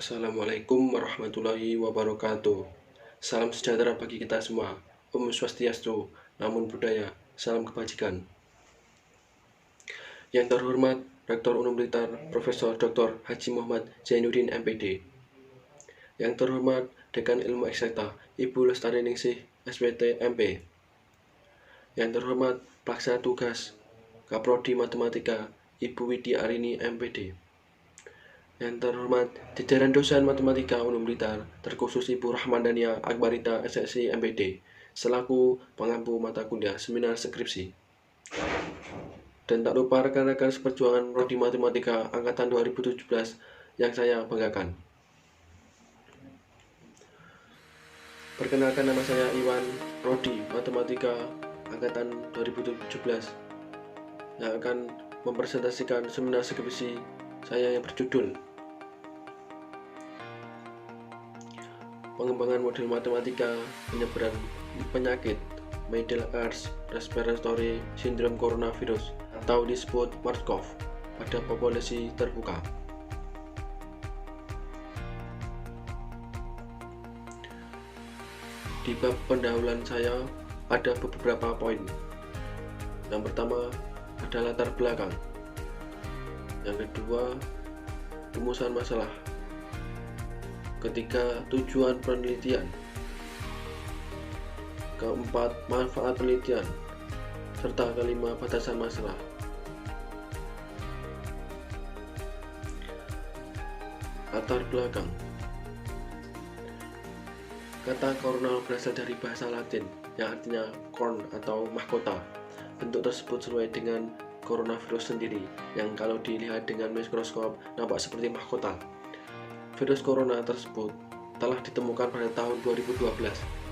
Assalamualaikum warahmatullahi wabarakatuh. Salam sejahtera bagi kita semua. Om Swastiastu, Namo Buddhaya, salam kebajikan. Yang terhormat Rektor Unum Blitar Profesor Dr. Haji Muhammad Zainuddin MPD. Yang terhormat Dekan Ilmu Eksakta Ibu Lestari Ningsih SPT MP. Yang terhormat Pelaksana Tugas Kaprodi Matematika Ibu Widi Arini MPD. Yang terhormat jajaran dosen matematika Unum Blitar, terkhusus Ibu Rahmandania Akbarita SSI MPD, selaku pengampu mata kuliah seminar skripsi. Dan tak lupa rekan-rekan seperjuangan prodi matematika angkatan 2017 yang saya banggakan. Perkenalkan, nama saya Iwan, prodi matematika angkatan 2017, yang akan mempresentasikan seminar skripsi saya yang berjudul Pengembangan model matematika penyebaran penyakit Middle Earth Respiratory Syndrome Coronavirus atau disebut MERS-CoV pada populasi terbuka. Di bab pendahuluan saya ada beberapa poin. Yang pertama ada latar belakang. Yang kedua, rumusan masalah. Ketiga, tujuan penelitian. Keempat, manfaat penelitian. Serta kelima, batasan masalah. Latar belakang. Kata coronal berasal dari bahasa Latin yang artinya corn atau mahkota. Bentuk tersebut sesuai dengan coronavirus sendiri, yang kalau dilihat dengan mikroskop nampak seperti mahkota. Virus corona tersebut telah ditemukan pada tahun 2012,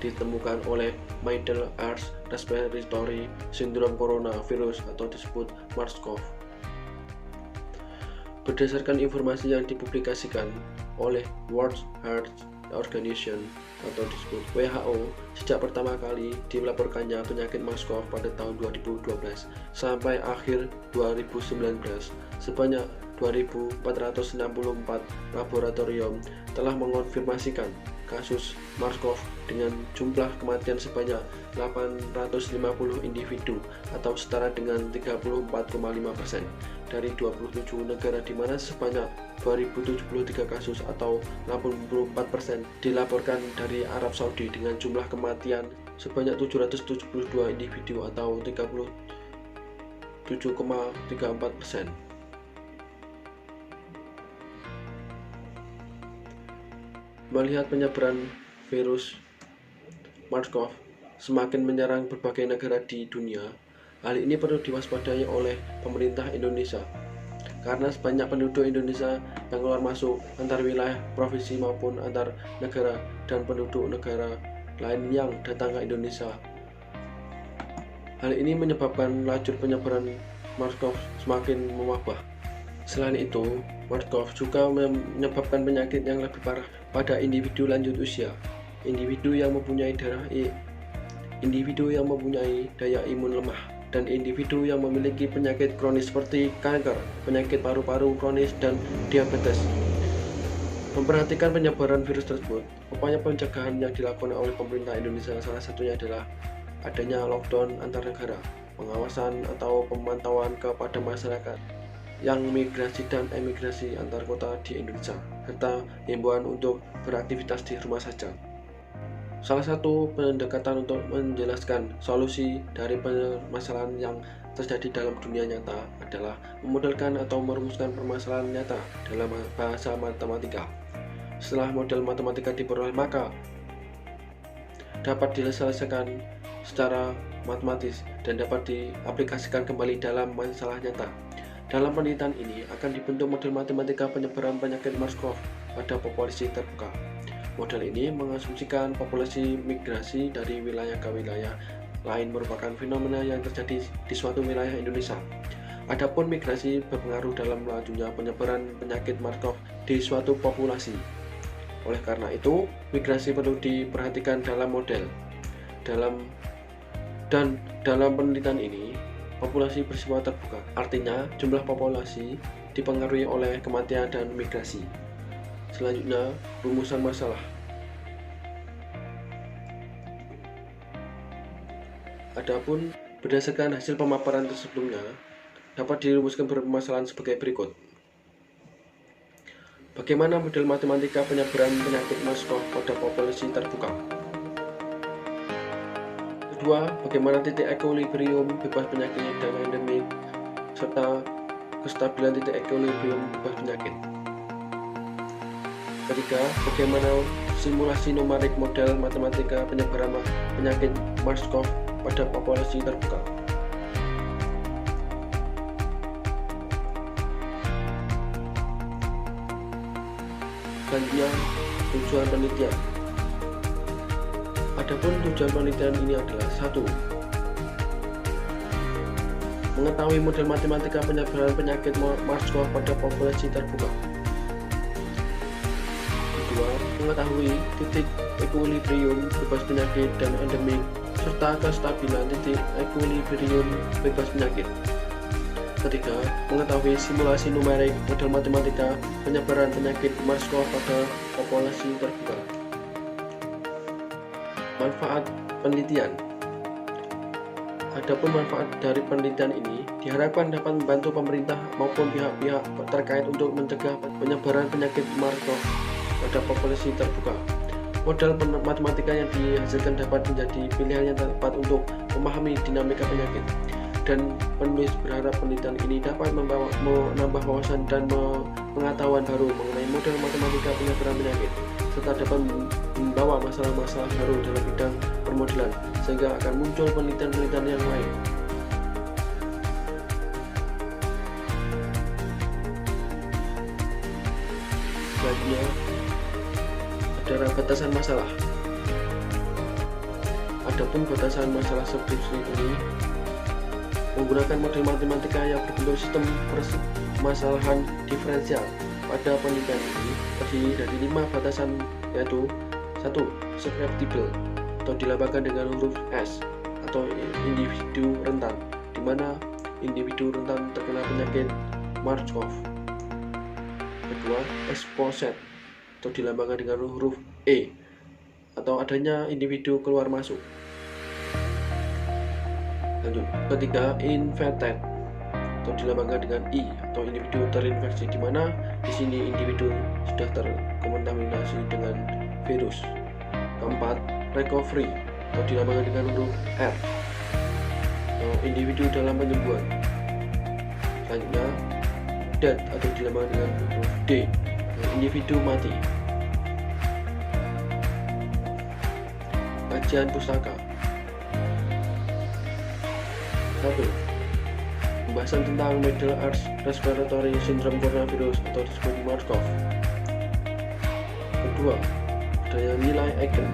ditemukan oleh Middle Earth Respiratory Syndrome Coronavirus atau disebut MERS-CoV. Berdasarkan informasi yang dipublikasikan oleh World Health Organization atau disebut WHO, sejak pertama kali dilaporkannya penyakit MERS-CoV pada tahun 2012 sampai akhir 2019, sebanyak 2.464 laboratorium telah mengonfirmasikan kasus MERS-CoV dengan jumlah kematian sebanyak 850 individu atau setara dengan 34,5% dari 27 negara, di mana sebanyak 2073 kasus atau 84% dilaporkan dari Arab Saudi dengan jumlah kematian sebanyak 772 individu atau 37,34%. Melihat penyebaran virus MERS-CoV semakin menyerang berbagai negara di dunia, hal ini perlu diwaspadai oleh pemerintah Indonesia, karena sebanyak penduduk Indonesia yang keluar masuk antar wilayah provinsi maupun antar negara dan penduduk negara lain yang datang ke Indonesia. Hal ini menyebabkan laju penyebaran MERS-CoV semakin mewabah. Selain itu, MERS-CoV juga menyebabkan penyakit yang lebih parah pada individu lanjut usia, individu yang mempunyai daya imun lemah, dan individu yang memiliki penyakit kronis seperti kanker, penyakit paru-paru kronis, dan diabetes. Memperhatikan penyebaran virus tersebut, upaya pencegahan yang dilakukan oleh pemerintah Indonesia salah satunya adalah adanya lockdown antar negara, pengawasan atau pemantauan kepada masyarakat yang migrasi dan emigrasi antar kota di Indonesia, serta himbauan untuk beraktivitas di rumah saja. Salah satu pendekatan untuk menjelaskan solusi dari permasalahan yang terjadi dalam dunia nyata adalah memodelkan atau merumuskan permasalahan nyata dalam bahasa matematika. Setelah model matematika diperoleh, maka dapat diselesaikan secara matematis dan dapat diaplikasikan kembali dalam masalah nyata. Dalam penelitian ini akan dibentuk model matematika penyebaran penyakit MERS-CoV pada populasi terbuka. Model ini mengasumsikan populasi migrasi dari wilayah ke wilayah lain merupakan fenomena yang terjadi di suatu wilayah Indonesia. Adapun migrasi berpengaruh dalam lajunya penyebaran penyakit MERS-CoV di suatu populasi. Oleh karena itu, migrasi perlu diperhatikan dalam model. Dalam penelitian ini, populasi bersifat terbuka, artinya jumlah populasi dipengaruhi oleh kematian dan migrasi. Selanjutnya, rumusan masalah. Adapun berdasarkan hasil pemaparan sebelumnya, dapat dirumuskan permasalahan sebagai berikut. Bagaimana model matematika penyebaran penyakit MARS-CoV pada populasi terbuka? Kedua, bagaimana titik equilibrium bebas penyakit dan endemik serta kestabilan titik equilibrium bebas penyakit. Ketiga, bagaimana simulasi numerik model matematika penyebaran penyakit MARS-CoV pada populasi terbuka. Selanjutnya, tujuan penelitian. Adapun tujuan penelitian ini adalah 1. Mengetahui model matematika penyebaran penyakit MARS-CoV pada populasi terbuka. Kedua, mengetahui titik equilibrium bebas penyakit dan endemik serta kestabilan titik equilibrium bebas penyakit. Ketiga, mengetahui simulasi numerik model matematika penyebaran penyakit MARS-CoV pada populasi terbuka. Manfaat penelitian. Adapun manfaat dari penelitian ini diharapkan dapat membantu pemerintah maupun pihak-pihak terkait untuk mencegah penyebaran penyakit MARS-CoV pada populasi terbuka. Model matematika yang dihasilkan dapat menjadi pilihan yang tepat untuk memahami dinamika penyakit, dan penulis berharap penelitian ini dapat menambah wawasan dan pengetahuan baru mengenai model matematika penyebaran penyakit, serta dapat membawa masalah-masalah baru dalam bidang permodelan, sehingga akan muncul penelitian-penelitian yang lain. Selanjutnya, ada batasan masalah. Adapun batasan masalah seperti ini menggunakan model matematika yang berbentuk sistem permasalahan diferensial. Pada penelitian ini terdiri dari 5 batasan, yaitu 1. Susceptible atau dilambangkan dengan huruf S atau individu rentan, di mana individu rentan terkena penyakit MARS-CoV. Kedua, exposed atau dilambangkan dengan huruf E atau adanya individu keluar masuk. Lanjut, ketiga, infected atau dilambangkan dengan I atau individu terinfeksi, di mana di sini individu sudah terkontaminasi dengan virus. Keempat, recovery atau dilambangkan dengan huruf R atau individu dalam penyembuhan. Selanjutnya, dead atau dilambangkan dengan huruf D, individu mati. Kajian pustaka. 1. Pembahasan tentang Middle East Respiratory Syndrome Coronavirus atau disebut MARS-CoV. Kedua, daya nilai eigen.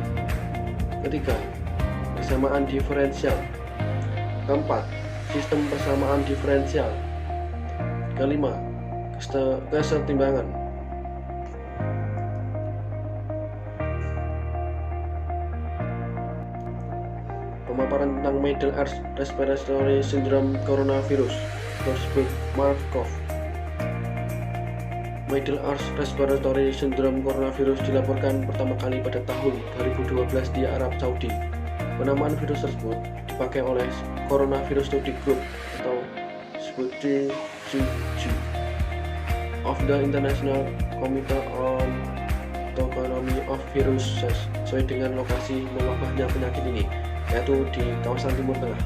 Ketiga, persamaan diferensial. Keempat, sistem persamaan diferensial. Kelima, kesetimbangan. Pemaparan tentang Middle East Respiratory Syndrome Coronavirus atau disebut MARS-CoV. Middle East Respiratory Syndrome Coronavirus dilaporkan pertama kali pada tahun 2012 di Arab Saudi. Penamaan virus tersebut dipakai oleh Coronavirus Study Group atau disebut CCG of the International Committee on Toxicology of Viruses, sesuai dengan lokasi mewabahnya penyakit ini, yaitu di kawasan Timur Tengah.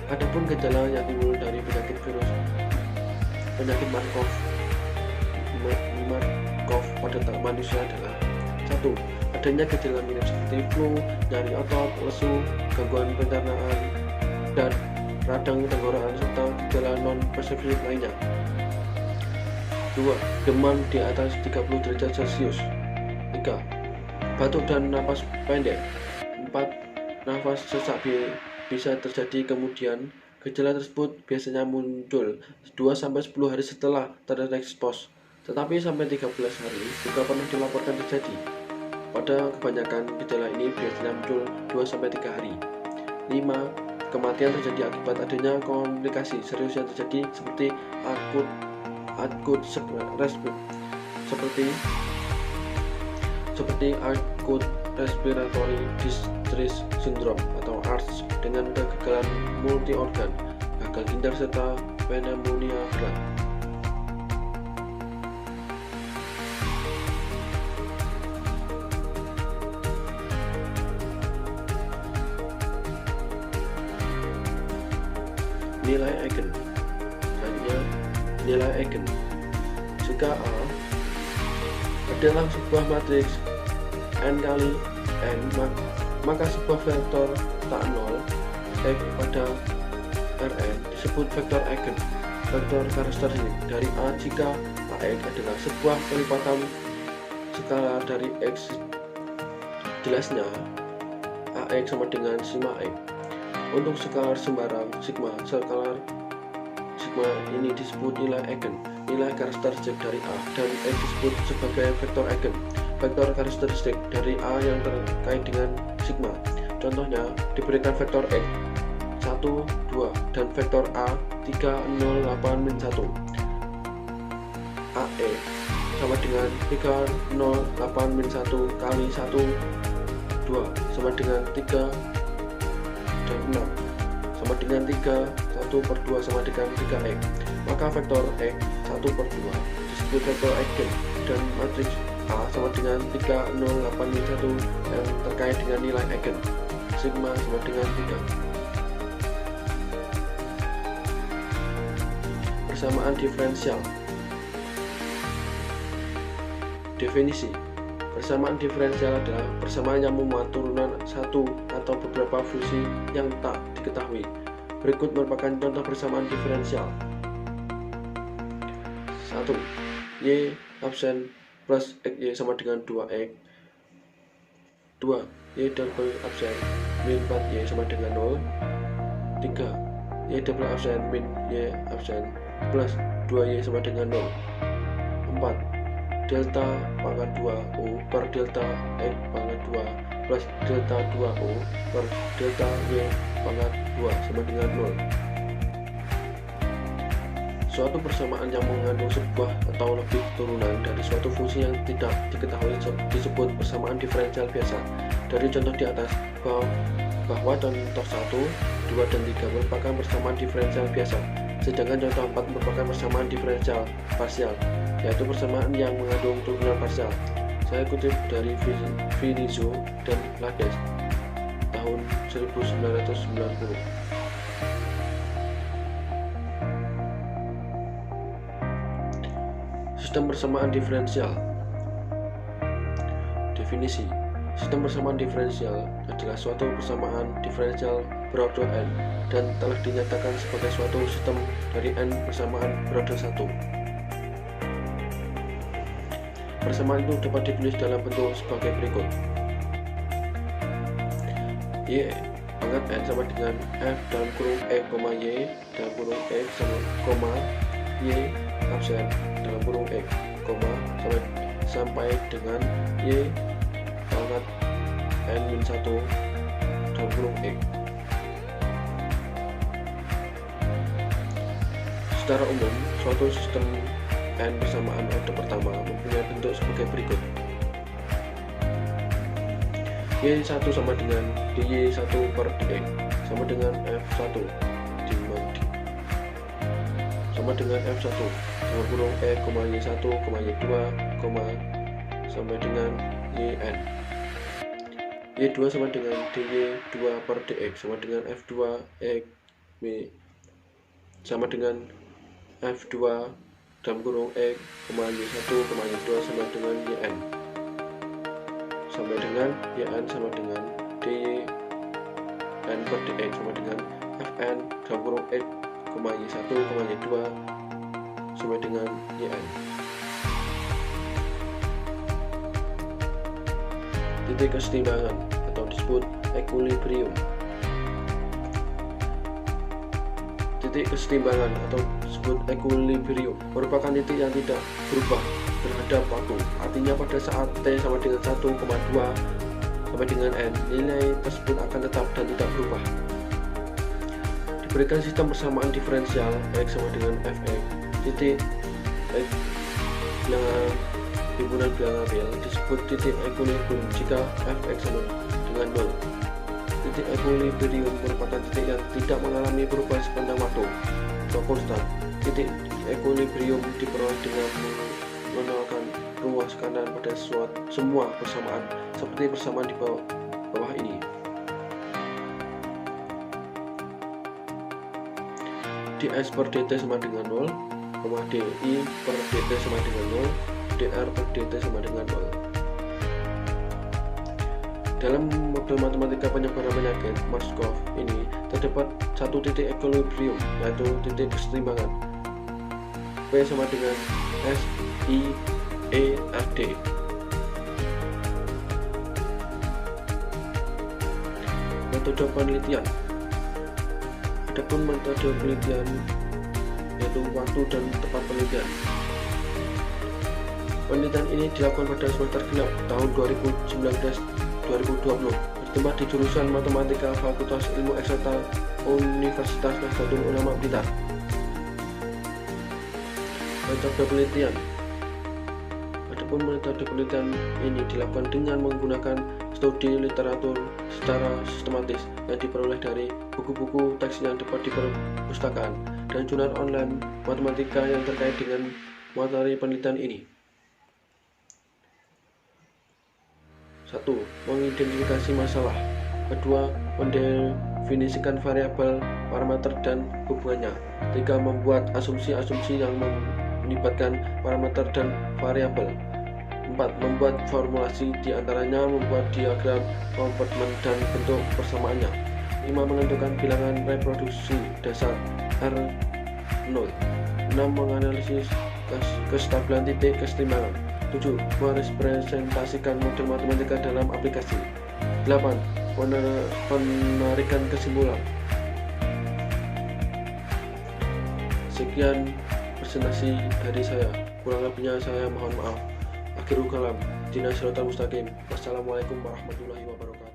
Adapun gejala yang timbul dari penyakit MARS-CoV pada manusia adalah 1. Adanya gejala mirip seperti flu, nyeri otot, lesu, gangguan pencernaan, dan radang tenggorokan, serta gejala non-spesifik lainnya. 2. Demam di atas 30 derajat Celcius. 3. Batuk dan napas pendek. 4. Nafas sesak bisa terjadi. Kemudian gejala tersebut biasanya muncul 2-10 hari setelah terekspos, tetapi sampai 13 hari juga pernah dilaporkan terjadi. Pada kebanyakan gejala ini biasanya muncul 2-3 hari. 5. Kematian terjadi akibat adanya komplikasi serius yang terjadi seperti akut seperti seperti Acute Respiratory Distress Syndrome atau ARDS dengan kegagalan multi organ, gagal ginjal serta pneumonia berat. Nilai eigen. Selanjutnya, nilai eigen. Jika A adalah sebuah matriks n kali n, maka sebuah vektor tak nol x pada Rn disebut vektor eigen. Vektor karakteristik dari A jika Ax adalah sebuah pelipatan skala dari x. Jelasnya, Ax sama dengan sigma x. Untuk skalar sembarang sigma, skalar sigma ini disebut nilai eigen. Nilai karakteristik dari A dan X disebut sebagai vektor eigen. Vektor karakteristik dari A yang terkait dengan sigma. Contohnya diberikan vektor X 1, 2 dan vektor A 3, 0, 8, min 1. AE sama dengan 3, 0, 8, min 1 kali 1, 2 sama dengan 3 dan 6 sama dengan 3, 1 per 2 sama dengan 3x. Maka vektor x 1 per 2 disebut vektor eigen dan matriks A sama dengan 3, 0, 8, min 1 yang terkait dengan nilai eigen sigma sama dengan 3. Persamaan diferensial. Definisi. Persamaan diferensial adalah persamaan yang memuat turunan satu atau beberapa fungsi yang tak diketahui. Berikut merupakan contoh persamaan diferensial. 1. Y absen plus XY sama dengan 2x. 2. Y double absen min 4Y sama dengan 0. 3. Y double absen min Y absen plus 2Y sama dengan 0. 4. Delta pangkat 2U per delta X pangkat 2 plus delta 2U per delta Y pangkat 2 sama dengan 0. Suatu persamaan yang mengandung sebuah atau lebih turunan dari suatu fungsi yang tidak diketahui disebut persamaan diferensial biasa. Dari contoh di atas bahwa contoh 1, 2, dan 3 merupakan persamaan diferensial biasa, sedangkan contoh 4 merupakan persamaan diferensial parsial, yaitu persamaan yang mengandung turunan parsial. Saya kutip dari Vinizio dan Lades tahun 1990. Sistem persamaan diferensial. Definisi. Sistem persamaan diferensial adalah suatu persamaan diferensial berorder n dan telah dinyatakan sebagai suatu sistem dari n persamaan berorder 1. Persamaan itu dapat ditulis dalam bentuk sebagai berikut. Y pangkat n sama dengan f dalam kurung x, y dalam kurung x sama y absen dalam kurung x, sampai dengan y pangkat n-1 dalam kurung x. Secara umum, suatu sistem n persamaan order pertama mempunyai bentuk sebagai berikut. Y1 sama dengan dy1 per dx sama dengan f1 sama dengan f1 dalam kurung e, y1, y2, sampai dengan yn. Y2 sama dengan dy2 per dx sama dengan f2 x sama dengan f2 dalam kurung x, y1, y2 sama dengan yn, sampai dengan yn sama dengan dy n per dx sama dengan fn dalam kurung x, y1, y2 sampai dengan yn. Titik kesetimbangan atau disebut equilibrium. Titik kesetimbangan atau disebut equilibrium merupakan titik yang tidak berubah terhadap waktu. Artinya pada saat T sama dengan 1,2 sampai dengan N, nilai tersebut akan tetap dan tidak berubah. Diberikan sistem persamaan diferensial X sama dengan Fx, titik X yang himpunan bilangan real disebut titik equilibrium jika fx sama dengan 0. Titik equilibrium merupakan titik yang tidak mengalami perubahan sepanjang waktu atau konstan. Titik equilibrium diperoleh dengan menolakkan ruas kanan pada semua persamaan seperti persamaan di bawah ini. ds per dt sama dengan 0, di per dt sama dengan 0, dr per dt sama dengan 0. Dalam model matematika penyebaran penyakit Markov ini terdapat satu titik equilibrium, yaitu titik kesetimbangan. P sama dengan S I E R D. Metode penelitian. Adapun metode penelitian yaitu waktu dan tempat penelitian. Penelitian ini dilakukan pada semester genap tahun 2019-2020 bertempat di jurusan Matematika Fakultas Ilmu Eksakta Universitas Nahdlatul Ulama Blitar. Metode penelitian. Adapun metode penelitian ini dilakukan dengan menggunakan studi literatur secara sistematis yang diperoleh dari buku-buku teks yang dapat di perpustakaan dan jurnal online matematika yang terkait dengan materi penelitian ini. 1. Mengidentifikasi masalah. 2. Mendefinisikan variabel, parameter, dan hubungannya. 3. Membuat asumsi-asumsi yang melibatkan parameter dan variabel. 4. Membuat formulasi, diantaranya membuat diagram kompartemen dan bentuk persamaannya. 5. Menentukan bilangan reproduksi dasar R0. 6. Menganalisis kestabilan titik kesetimbangan. 7. Merepresentasikan model matematika dalam aplikasi. 8. Penarikan kesimpulan. Sekian presentasi dari saya, kurang lebihnya saya mohon maaf. Akhirul kalam, Dina Siratal Mustaqim. Wassalamualaikum warahmatullahi wabarakatuh.